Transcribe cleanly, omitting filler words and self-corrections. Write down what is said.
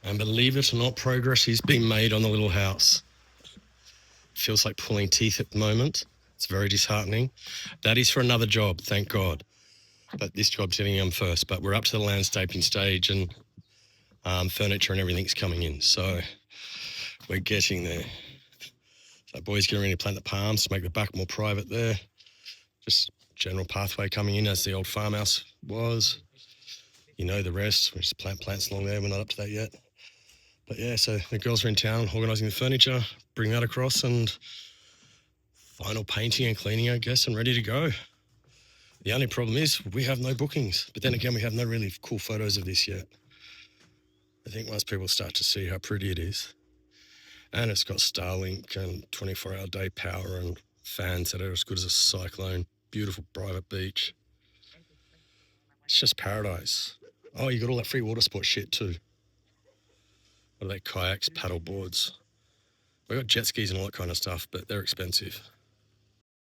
And believe it or not, progress is being made on the little house. Feels like pulling teeth at the moment. It's very disheartening. That is for another job, thank God. But this job's getting on first. But we're up to the landscaping stage and furniture and everything's coming in. So we're getting there. So boys getting ready to plant the palms to make the back more private there. Just general pathway coming in as the old farmhouse was. You know the rest. We just plant plants along there. We're not up to that yet. But yeah, so the girls are in town organising the furniture, bring that across and final painting and cleaning, I guess, and ready to go. The only problem is we have no bookings. But then again, we have no really cool photos of this yet. I think once people start to see how pretty it is. And it's got Starlink and 24-hour day power and fans that are as good as a cyclone. Beautiful private beach. It's just paradise. Oh, you got all that free water sport shit too. What are they? Kayaks, paddle boards. We got jet skis and all that kind of stuff, but they're expensive.